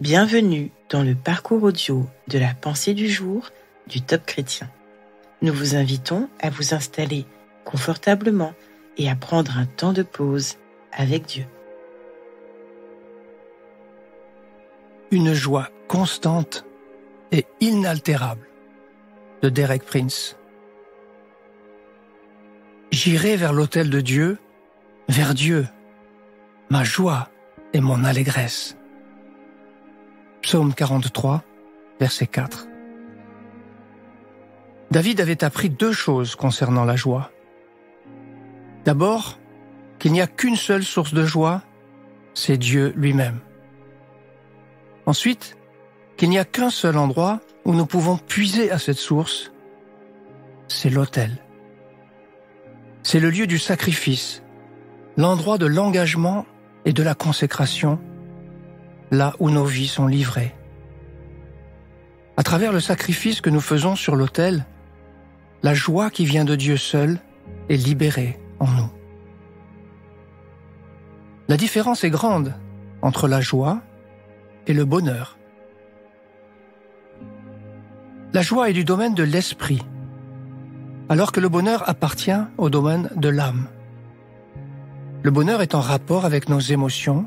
Bienvenue dans le parcours audio de la pensée du jour du Top Chrétien. Nous vous invitons à vous installer confortablement et à prendre un temps de pause avec Dieu. Une joie constante et inaltérable de Derek Prince. J'irai vers l'autel de Dieu, vers Dieu, ma joie et mon allégresse. Psaume 43, verset 4. David avait appris deux choses concernant la joie. D'abord, qu'il n'y a qu'une seule source de joie, c'est Dieu lui-même. Ensuite, qu'il n'y a qu'un seul endroit où nous pouvons puiser à cette source, c'est l'autel. C'est le lieu du sacrifice, l'endroit de l'engagement et de la consécration, là où nos vies sont livrées. À travers le sacrifice que nous faisons sur l'autel, la joie qui vient de Dieu seul est libérée en nous. La différence est grande entre la joie et le bonheur. La joie est du domaine de l'esprit, alors que le bonheur appartient au domaine de l'âme. Le bonheur est en rapport avec nos émotions,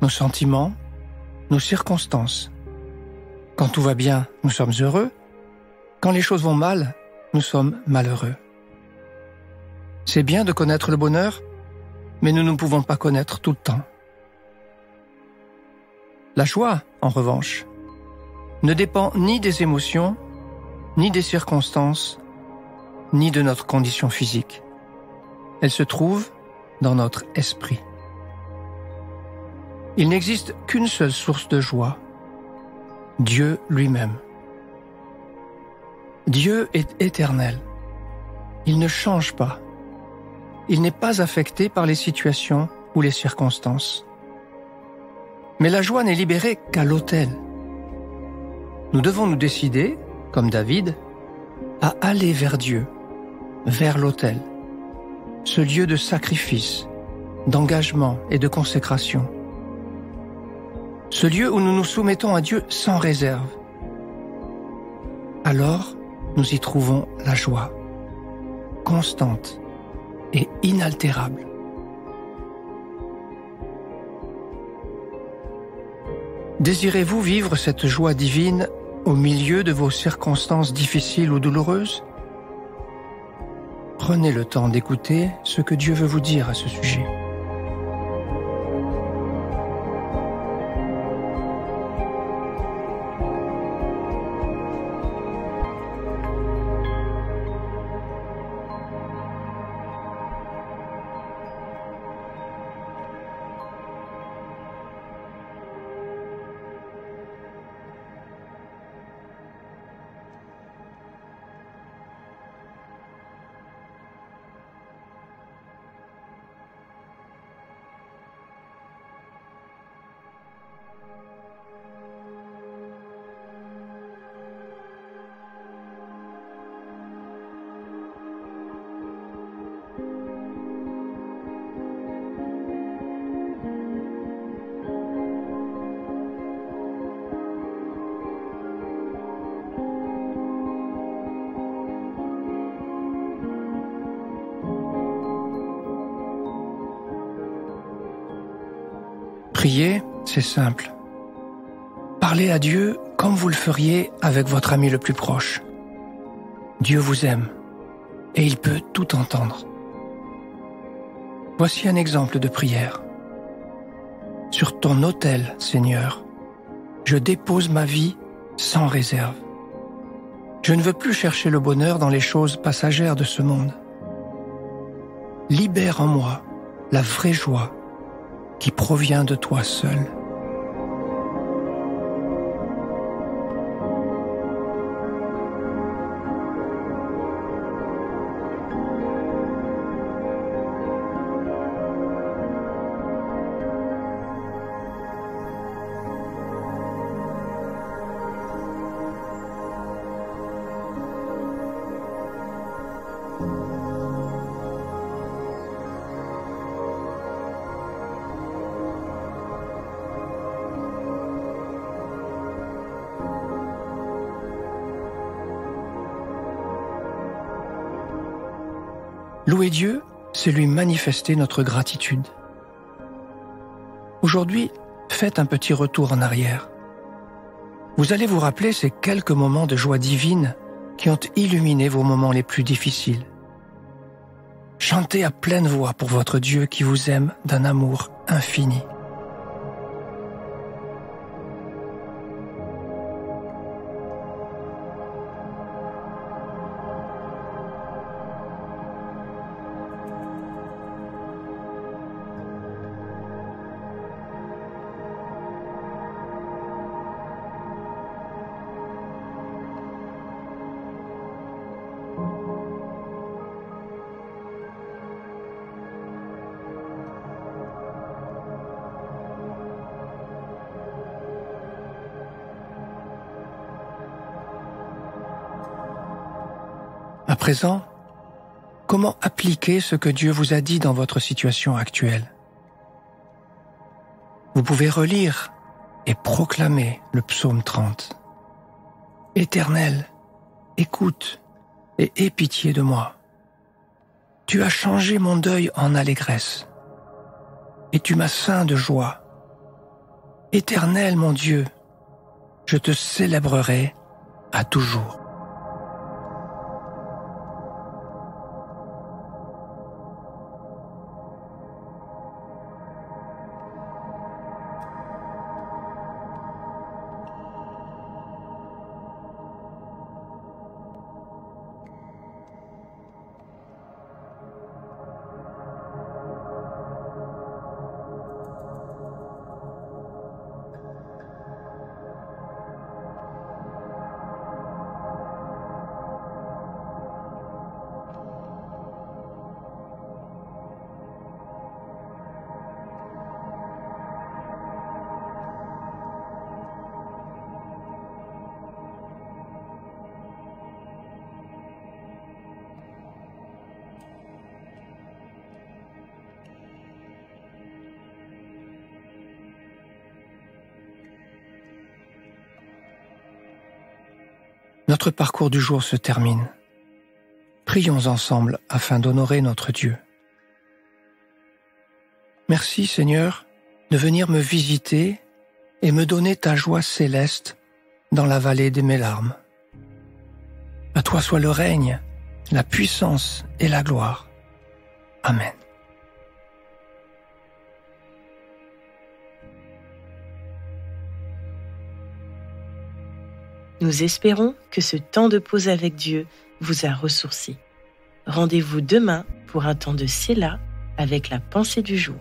nos sentiments, nos circonstances. Quand tout va bien, nous sommes heureux. Quand les choses vont mal, nous sommes malheureux. C'est bien de connaître le bonheur, mais nous ne pouvons pas connaître tout le temps. La joie, en revanche, ne dépend ni des émotions, ni des circonstances, ni de notre condition physique. Elle se trouve dans notre esprit. Il n'existe qu'une seule source de joie, Dieu lui-même. Dieu est éternel. Il ne change pas. Il n'est pas affecté par les situations ou les circonstances. Mais la joie n'est libérée qu'à l'autel. Nous devons nous décider, comme David, à aller vers Dieu, vers l'autel, ce lieu de sacrifice, d'engagement et de consécration. Ce lieu où nous nous soumettons à Dieu sans réserve. Alors, nous y trouvons la joie, constante et inaltérable. Désirez-vous vivre cette joie divine au milieu de vos circonstances difficiles ou douloureuses? Prenez le temps d'écouter ce que Dieu veut vous dire à ce sujet. Prier, c'est simple. Parlez à Dieu comme vous le feriez avec votre ami le plus proche. Dieu vous aime et il peut tout entendre. Voici un exemple de prière. Sur ton autel, Seigneur, je dépose ma vie sans réserve. Je ne veux plus chercher le bonheur dans les choses passagères de ce monde. Libère en moi la vraie joie qui provient de toi seul. Louer Dieu, c'est lui manifester notre gratitude. Aujourd'hui, faites un petit retour en arrière. Vous allez vous rappeler ces quelques moments de joie divine qui ont illuminé vos moments les plus difficiles. Chantez à pleine voix pour votre Dieu qui vous aime d'un amour infini. À présent, comment appliquer ce que Dieu vous a dit dans votre situation actuelle? Vous pouvez relire et proclamer le psaume 30. « Éternel, écoute et aie pitié de moi. Tu as changé mon deuil en allégresse, et tu m'as ceint de joie. Éternel mon Dieu, je te célébrerai à toujours. » Notre parcours du jour se termine. Prions ensemble afin d'honorer notre Dieu. Merci Seigneur de venir me visiter et me donner ta joie céleste dans la vallée de mes larmes. À toi soit le règne, la puissance et la gloire. Amen. Nous espérons que ce temps de pause avec Dieu vous a ressourci. Rendez-vous demain pour un temps de Séla avec la pensée du jour.